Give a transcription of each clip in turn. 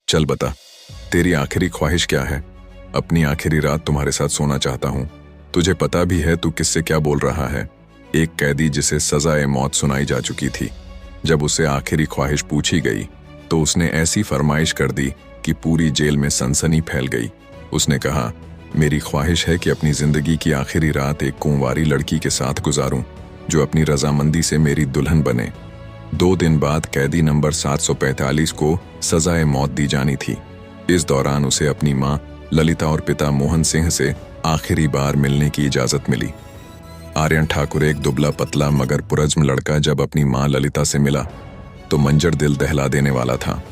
चल बता, तेरी आखिरी ख्वाहिश क्या है? अपनी आखिरी रात तुम्हारे साथ सोना चाहता हूं। तुझे पता भी है तू किससे क्या बोल रहा है। एक कैदी जिसे सजाए मौत सुनाई जा चुकी थी। जब उसे आखिरी ख्वाहिश पूछी गई तो उसने ऐसी फरमाइश कर दी कि पूरी जेल में सनसनी फैल गई। उसने कहा, मेरी ख्वाहिश है कि अपनी जिंदगी की आखिरी रात एक कुंवारी लड़की के साथ गुजारूं जो अपनी रजामंदी से मेरी दुल्हन बने। 2 दिन बाद कैदी नंबर 745 को सजाए मौत दी जानी थी। इस दौरान उसे अपनी मां ललिता और पिता मोहन सिंह से आखिरी बार मिलने की इजाजत मिली। आर्यन ठाकुर, एक दुबला पतला मगर पुरज्म लड़का, जब अपनी मां ललिता से मिला तो मंजर दिल दहला देने वाला था।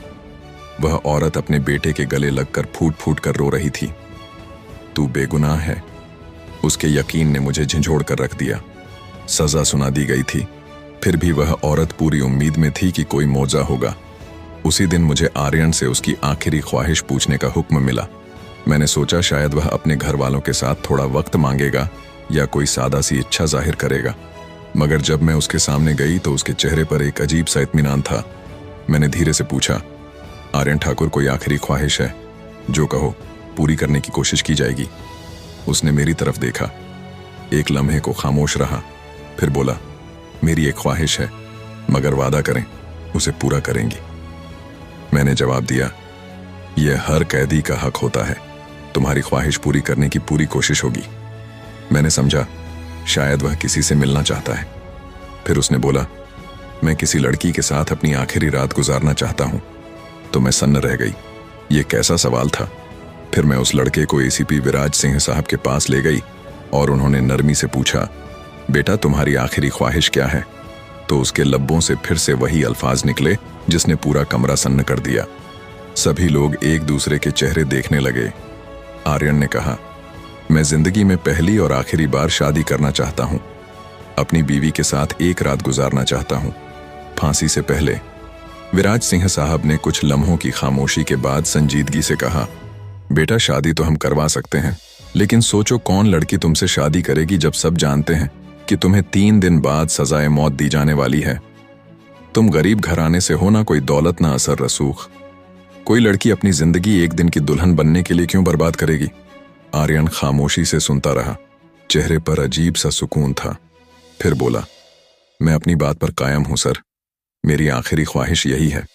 वह औरत अपने बेटे के गले लगकर फूट फूट कर रो रही थी। तू बेगुनाह है, उसके यकीन ने मुझे झंझोड़ कर रख दिया। सजा सुना दी गई थी, फिर भी वह औरत पूरी उम्मीद में थी कि कोई मौजा होगा। उसी दिन मुझे आर्यन से उसकी आखिरी ख्वाहिश पूछने का हुक्म मिला। मैंने सोचा शायद वह अपने घर वालों के साथ थोड़ा वक्त मांगेगा या कोई सादा सी इच्छा जाहिर करेगा, मगर जब मैं उसके सामने गई तो उसके चेहरे पर एक अजीब सा इत्मीनान था। मैंने धीरे से पूछा, आर्यन ठाकुर, कोई आखिरी ख्वाहिश है? जो कहो पूरी करने की कोशिश की जाएगी। उसने मेरी तरफ देखा, एक लम्हे को खामोश रहा, फिर बोला, मेरी एक ख्वाहिश है, मगर वादा करें उसे पूरा करेंगी। मैंने जवाब दिया, यह हर कैदी का हक होता है। तुम्हारी ख्वाहिश पूरी करने की पूरी कोशिश होगी। मैंने समझा शायद वह किसी से मिलना चाहता है। फिर उसने बोला, मैं किसी लड़की के साथ अपनी आखिरी रात गुजारना चाहता हूं। तो मैं सन्न रह गई। ये कैसा सवाल था। फिर मैं उस लड़के को एसीपी विराज सिंह साहब के पास ले गई और उन्होंने नरमी से पूछा, बेटा तुम्हारी आखिरी ख्वाहिश क्या है? तो उसके लब्बों से फिर से वही अल्फाज निकले जिसने पूरा कमरा सन्न कर दिया। सभी लोग एक दूसरे के चेहरे देखने लगे। आर्यन ने कहा, मैं जिंदगी में पहली और आखिरी बार शादी करना चाहता हूं। अपनी बीवी के साथ एक रात गुजारना चाहता हूं, फांसी से पहले। विराज सिंह साहब ने कुछ लम्हों की खामोशी के बाद संजीदगी से कहा, बेटा शादी तो हम करवा सकते हैं, लेकिन सोचो कौन लड़की तुमसे शादी करेगी जब सब जानते हैं कि तुम्हें 3 दिन बाद सजाए मौत दी जाने वाली है। तुम गरीब घराने से हो, ना कोई दौलत ना असर रसूख। कोई लड़की अपनी जिंदगी एक दिन की दुल्हन बनने के लिए क्यों बर्बाद करेगी? आर्यन खामोशी से सुनता रहा, चेहरे पर अजीब सा सुकून था। फिर बोला, मैं अपनी बात पर कायम हूं सर, मेरी आखिरी ख्वाहिश यही है।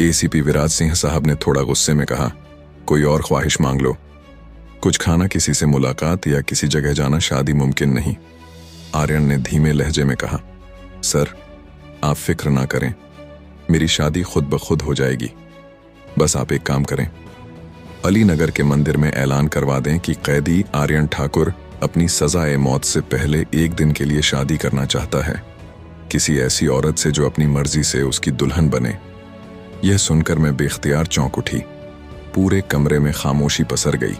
एसीपी विराज सिंह साहब ने थोड़ा गुस्से में कहा, कोई और ख्वाहिश मांग लो। कुछ खाना, किसी से मुलाकात या किसी जगह जाना शादी मुमकिन नहीं। आर्यन ने धीमे लहजे में कहा, सर आप फिक्र ना करें, मेरी शादी खुद ब खुद हो जाएगी। बस आप एक काम करें, अली नगर के मंदिर में ऐलान करवा दें कि कैदी आर्यन ठाकुर अपनी सजाए मौत से पहले 1 दिन के लिए शादी करना चाहता है, किसी ऐसी औरत से जो अपनी मर्जी से उसकी दुल्हन बने। यह सुनकर मैं बेख्तियार चौंक उठी। पूरे कमरे में खामोशी पसर गई।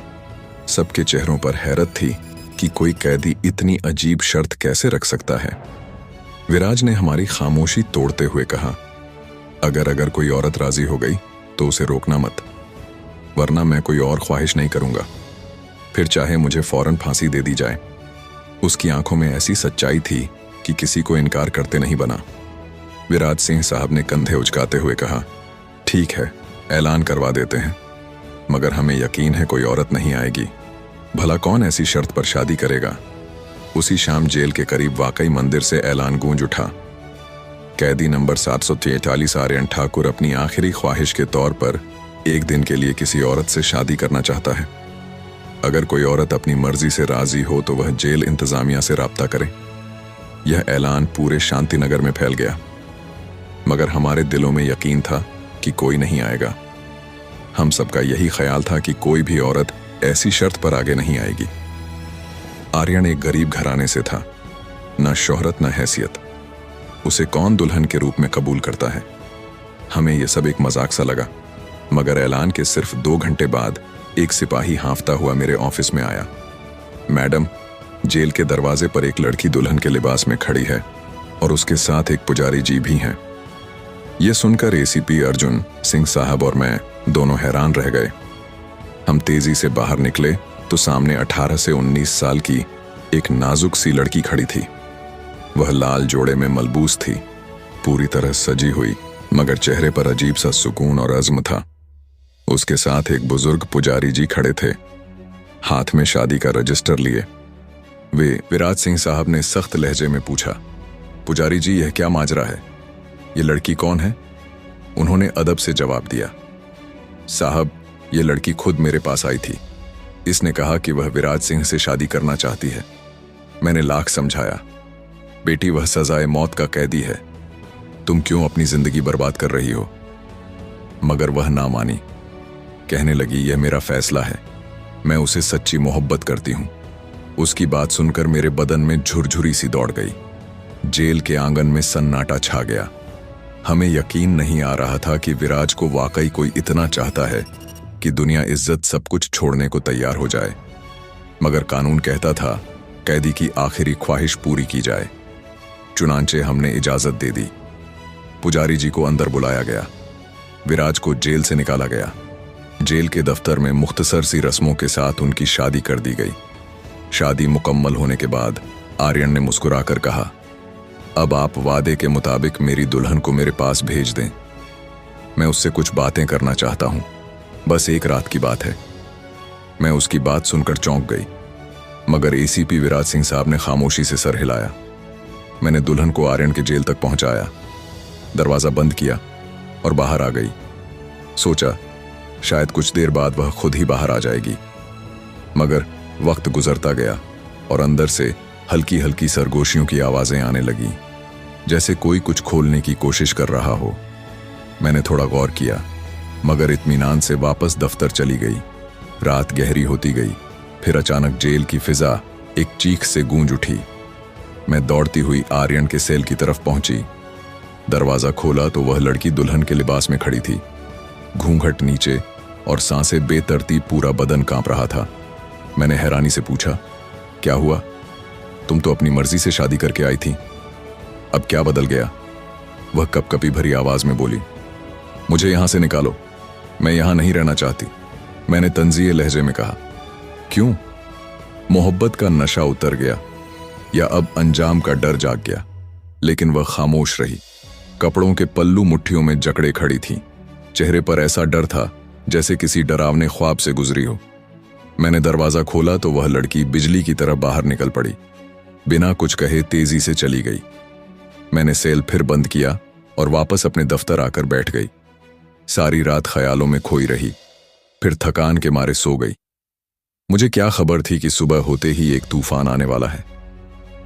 सबके चेहरों पर हैरत थी कि कोई कैदी इतनी अजीब शर्त कैसे रख सकता है। विराज ने हमारी खामोशी तोड़ते हुए कहा, अगर कोई औरत राजी हो गई तो उसे रोकना मत, वरना मैं कोई और ख्वाहिश नहीं करूंगा। फिर चाहे मुझे फौरन फांसी दे दी जाए। उसकी आंखों में ऐसी सच्चाई थी कि किसी को इनकार करते नहीं बना। विराज सिंह साहब ने कंधे उचकाते हुए कहा, ठीक है, ऐलान करवा देते हैं, मगर हमें यकीन है कोई औरत नहीं आएगी। भला कौन ऐसी शर्त पर शादी करेगा? उसी शाम जेल के करीब वाकई मंदिर से ऐलान गूंज उठा, कैदी नंबर 743 आर्यन ठाकुर अपनी आखिरी ख्वाहिश के तौर पर 1 दिन के लिए किसी औरत से शादी करना चाहता है। अगर कोई औरत अपनी मर्जी से राजी हो तो वह जेल इंतजामिया से राब्ता करे। यह ऐलान पूरे शांतिनगर में फैल गया, मगर हमारे दिलों में यकीन था कि कोई नहीं आएगा। हम सबका यही ख्याल था कि कोई भी औरत ऐसी शर्त पर आगे नहीं आएगी। आर्यन एक गरीब घराने से था, न शोहरत न हैसियत। उसे कौन दुल्हन के रूप में कबूल करता है? हमें यह सब एक मजाक सा लगा, मगर ऐलान के सिर्फ 2 घंटे बाद एक सिपाही हांफता हुआ मेरे ऑफिस में आया। मैडम, जेल के दरवाजे पर एक लड़की दुल्हन के लिबास में खड़ी है और उसके साथ एक पुजारी जी भी हैं। यह सुनकर एसीपी अर्जुन सिंह साहब और मैं दोनों हैरान रह गए। हम तेजी से बाहर निकले तो सामने 18 से 19 साल की एक नाजुक सी लड़की खड़ी थी। वह लाल जोड़े में मलबूस थी, पूरी तरह सजी हुई, मगर चेहरे पर अजीब सा सुकून और अज़्म था। उसके साथ एक बुजुर्ग पुजारी जी खड़े थे, हाथ में शादी का रजिस्टर लिए। वे विराज सिंह साहब ने सख्त लहजे में पूछा, पुजारी जी यह क्या माजरा है? ये लड़की कौन है? उन्होंने अदब से जवाब दिया, साहब ये लड़की खुद मेरे पास आई थी। इसने कहा कि वह विराज सिंह से शादी करना चाहती है। मैंने लाख समझाया, बेटी वह सजाए मौत का कैदी है, तुम क्यों अपनी जिंदगी बर्बाद कर रही हो? मगर वह ना मानी। कहने लगी, यह मेरा फैसला है, मैं उसे सच्ची मोहब्बत करती हूं। उसकी बात सुनकर मेरे बदन में झुरझुरी सी दौड़ गई। जेल के आंगन में सन्नाटा छा गया। हमें यकीन नहीं आ रहा था कि विराज को वाकई कोई इतना चाहता है कि दुनिया इज्जत सब कुछ छोड़ने को तैयार हो जाए। मगर कानून कहता था कैदी की आखिरी ख्वाहिश पूरी की जाए। चुनांचे हमने इजाजत दे दी। पुजारी जी को अंदर बुलाया गया। विराज को जेल से निकाला गया। जेल के दफ्तर में मुख्तसर सी रस्मों के साथ उनकी शादी कर दी गई। शादी मुकम्मल होने के बाद आर्यन ने मुस्कुराकर कहा, अब आप वादे के मुताबिक मेरी दुल्हन को मेरे पास भेज दें। मैं उससे कुछ बातें करना चाहता हूं, बस एक रात की बात है। मैं उसकी बात सुनकर चौंक गई, मगर एसीपी विराज सिंह साहब ने खामोशी से सर हिलाया। मैंने दुल्हन को आर्यन के जेल तक पहुंचाया, दरवाजा बंद किया और बाहर आ गई। सोचा शायद कुछ देर बाद वह खुद ही बाहर आ जाएगी, मगर वक्त गुजरता गया और अंदर से हल्की हल्की सरगोशियों की आवाजें आने लगी, जैसे कोई कुछ खोलने की कोशिश कर रहा हो। मैंने थोड़ा गौर किया, मगर इत्मीनान से वापस दफ्तर चली गई। रात गहरी होती गई। फिर अचानक जेल की फिजा एक चीख से गूंज उठी। मैं दौड़ती हुई आर्यन के सेल की तरफ पहुंची। दरवाजा खोला तो वह लड़की दुल्हन के लिबास में खड़ी थी, घूंघट नीचे और सांसें बेतरतीब, पूरा बदन कांप रहा था। मैंने हैरानी से पूछा, क्या हुआ? तुम तो अपनी मर्जी से शादी करके आई थी, अब क्या बदल गया? वह कपकपी भरी आवाज में बोली, मुझे यहां से निकालो, मैं यहां नहीं रहना चाहती। मैंने तंजीए लहजे में कहा, क्यों? मोहब्बत का नशा उतर गया या अब अंजाम का डर जाग गया? लेकिन वह खामोश रही। कपड़ों के पल्लू मुट्ठियों में जकड़े खड़ी थी। चेहरे पर ऐसा डर था जैसे किसी डरावने ख्वाब से गुजरी हो। मैंने दरवाजा खोला तो वह लड़की बिजली की तरह बाहर निकल पड़ी। बिना कुछ कहे तेजी से चली गई। मैंने सेल फिर बंद किया और वापस अपने दफ्तर आकर बैठ गई। सारी रात ख्यालों में खोई रही, फिर थकान के मारे सो गई। मुझे क्या खबर थी कि सुबह होते ही एक तूफान आने वाला है।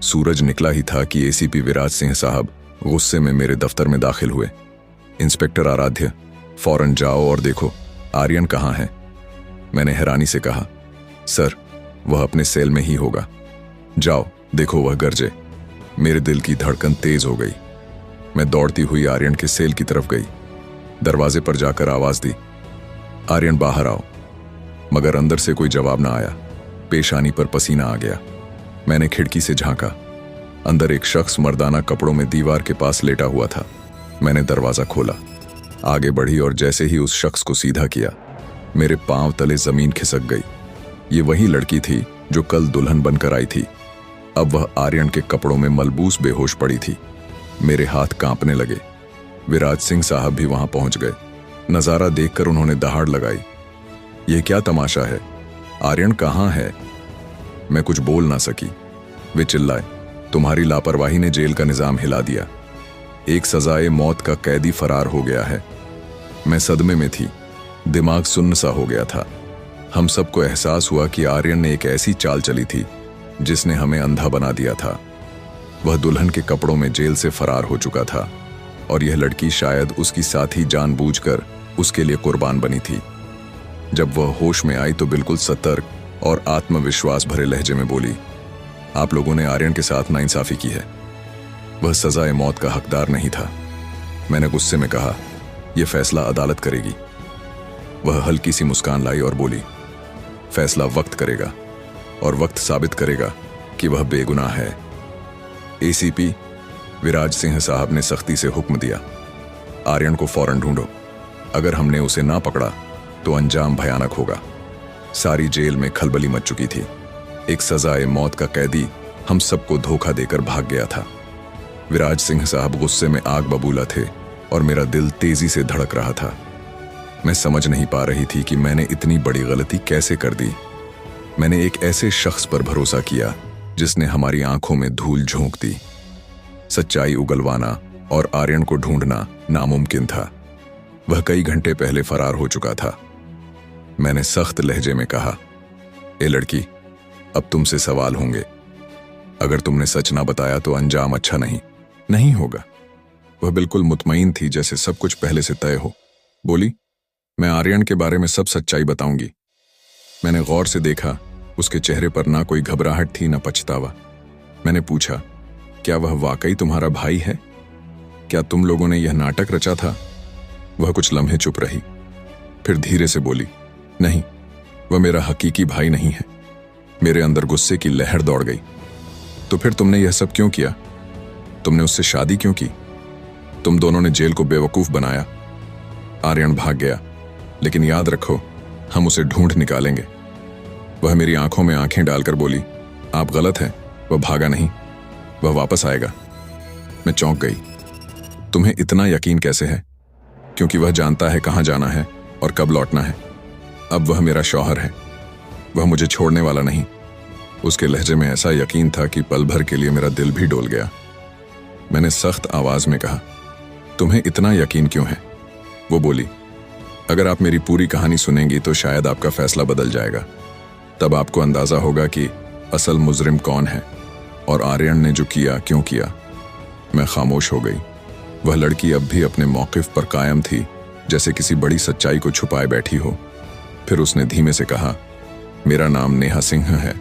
सूरज निकला ही था कि एसीपी विराज सिंह साहब गुस्से में मेरे दफ्तर में दाखिल हुए। इंस्पेक्टर आराध्य, फौरन जाओ और देखो आर्यन कहाँ है। मैंने हैरानी से कहा, सर वह अपने सेल में ही होगा। जाओ देखो वह गरजे। मेरे दिल की धड़कन तेज हो गई। मैं दौड़ती हुई आर्यन के सेल की तरफ गई। दरवाजे पर जाकर आवाज दी, आर्यन बाहर आओ। मगर अंदर से कोई जवाब ना आया। पेशानी पर पसीना आ गया। मैंने खिड़की से झांका। अंदर एक शख्स मर्दाना कपड़ों में दीवार के पास लेटा हुआ था। मैंने दरवाजा खोला, आगे बढ़ी और जैसे ही उस शख्स को सीधा किया, मेरे पांव तले जमीन खिसक गई। ये वही लड़की थी जो कल दुल्हन बनकर आई थी। अब वह आर्यन के कपड़ों में मलबूस बेहोश पड़ी थी। मेरे हाथ कांपने लगे। विराज सिंह साहब भी वहां पहुंच गए। नजारा देखकर उन्होंने दहाड़ लगाई, यह क्या तमाशा है? आर्यन कहाँ है? मैं कुछ बोल ना सकी। वे चिल्लाए, तुम्हारी लापरवाही ने जेल का निजाम हिला दिया। एक सजाए मौत का कैदी फरार हो गया है। मैं सदमे में थी, दिमाग सुन्न सा हो गया था। हम सबको एहसास हुआ कि आर्यन ने एक ऐसी चाल चली थी जिसने हमें अंधा बना दिया था। वह दुल्हन के कपड़ों में जेल से फरार हो चुका था और यह लड़की शायद उसकी साथी जानबूझकर उसके लिए कुर्बान बनी थी। जब वह होश में आई तो बिल्कुल सतर्क और आत्मविश्वास भरे लहजे में बोली, आप लोगों ने आर्यन के साथ नाइंसाफी की है। वह सजाए मौत का हकदार नहीं था। मैंने गुस्से में कहा, यह फैसला अदालत करेगी। वह हल्की सी मुस्कान लाई और बोली, फैसला वक्त करेगा और वक्त साबित करेगा कि वह बेगुनाह है। एसीपी विराज सिंह साहब ने सख्ती से हुक्म दिया, आर्यन को फौरन ढूंढो। अगर हमने उसे ना पकड़ा तो अंजाम भयानक होगा। सारी जेल में खलबली मच चुकी थी। एक सजाए मौत का कैदी हम सबको धोखा देकर भाग गया था। विराज सिंह साहब गुस्से में आग बबूला थे और मेरा दिल तेजी से धड़क रहा था। मैं समझ नहीं पा रही थी कि मैंने इतनी बड़ी गलती कैसे कर दी। मैंने एक ऐसे शख्स पर भरोसा किया जिसने हमारी आंखों में धूल झोंक दी। सच्चाई उगलवाना और आर्यन को ढूंढना नामुमकिन था। वह कई घंटे पहले फरार हो चुका था। मैंने सख्त लहजे में कहा, ए लड़की, अब तुमसे सवाल होंगे। अगर तुमने सच ना बताया तो अंजाम अच्छा नहीं होगा। वह बिल्कुल मुतमईन थी, जैसे सब कुछ पहले से तय हो। बोली, मैं आर्यन के बारे में सब सच्चाई बताऊंगी। मैंने गौर से देखा, उसके चेहरे पर ना कोई घबराहट थी, ना पछतावा। मैंने पूछा, क्या वह वाकई तुम्हारा भाई है? क्या तुम लोगों ने यह नाटक रचा था? वह कुछ लम्हे चुप रही, फिर धीरे से बोली, नहीं, वह मेरा हकीकी भाई नहीं है। मेरे अंदर गुस्से की लहर दौड़ गई। तो फिर तुमने यह सब क्यों किया? तुमने उससे शादी क्यों की? तुम दोनों ने जेल को बेवकूफ बनाया। आर्यन भाग गया, लेकिन याद रखो, हम उसे ढूंढ निकालेंगे। वह मेरी आंखों में आंखें डालकर बोली, आप गलत हैं, वह भागा नहीं, वह वापस आएगा। मैं चौंक गई। तुम्हें इतना यकीन कैसे है? क्योंकि वह जानता है कहां जाना है और कब लौटना है। अब वह मेरा शौहर है, वह मुझे छोड़ने वाला नहीं। उसके लहजे में ऐसा यकीन था कि पल भर के लिए मेरा दिल भी डोल गया। मैंने सख्त आवाज में कहा, तुम्हें इतना यकीन क्यों है? वो बोली, अगर आप मेरी पूरी कहानी सुनेंगी तो शायद आपका फैसला बदल जाएगा। तब आपको अंदाजा होगा कि असल मुजरिम कौन है और आर्यन ने जो किया क्यों किया। मैं खामोश हो गई। वह लड़की अब भी अपने मौकिफ पर कायम थी, जैसे किसी बड़ी सच्चाई को छुपाए बैठी हो। फिर उसने धीमे से कहा, मेरा नाम नेहा सिंह है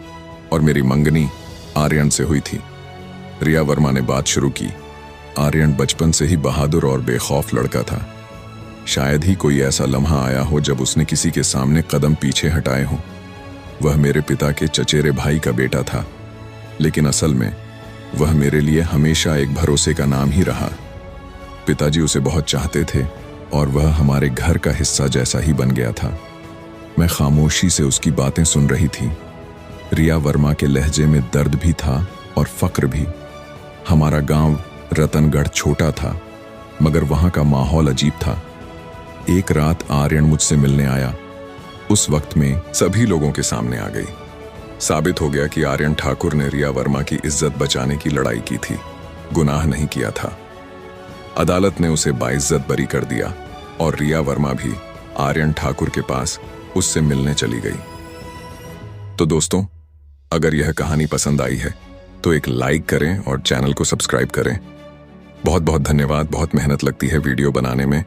और मेरी मंगनी आर्यन से हुई थी। रिया वर्मा ने बात शुरू की। आर्यन बचपन से ही बहादुर और बेखौफ लड़का था। शायद ही कोई ऐसा लम्हा आया हो जब उसने किसी के सामने कदम पीछे हटाए हों। वह मेरे पिता के चचेरे भाई का बेटा था, लेकिन असल में वह मेरे लिए हमेशा एक भरोसे का नाम ही रहा। पिताजी उसे बहुत चाहते थे और वह हमारे घर का हिस्सा जैसा ही बन गया था। मैं खामोशी से उसकी बातें सुन रही थी। रिया वर्मा के लहजे में दर्द भी था और फक्र भी। हमारा गांव रतनगढ़ छोटा था, मगर वहां का माहौल अजीब था। एक रात आर्यन मुझसे मिलने आया। उस वक्त में सभी लोगों के सामने आ गई। साबित हो गया कि आर्यन ठाकुर ने रिया वर्मा की इज्जत बचाने की लड़ाई की थी, गुनाह नहीं किया था। अदालत ने उसे बाइज्जत बरी कर दिया और रिया वर्मा भी आर्यन ठाकुर के पास उससे मिलने चली गई। तो दोस्तों, अगर यह कहानी पसंद आई है तो एक लाइक करें और चैनल को सब्सक्राइब करें। बहुत बहुत धन्यवाद। बहुत मेहनत लगती है वीडियो बनाने में।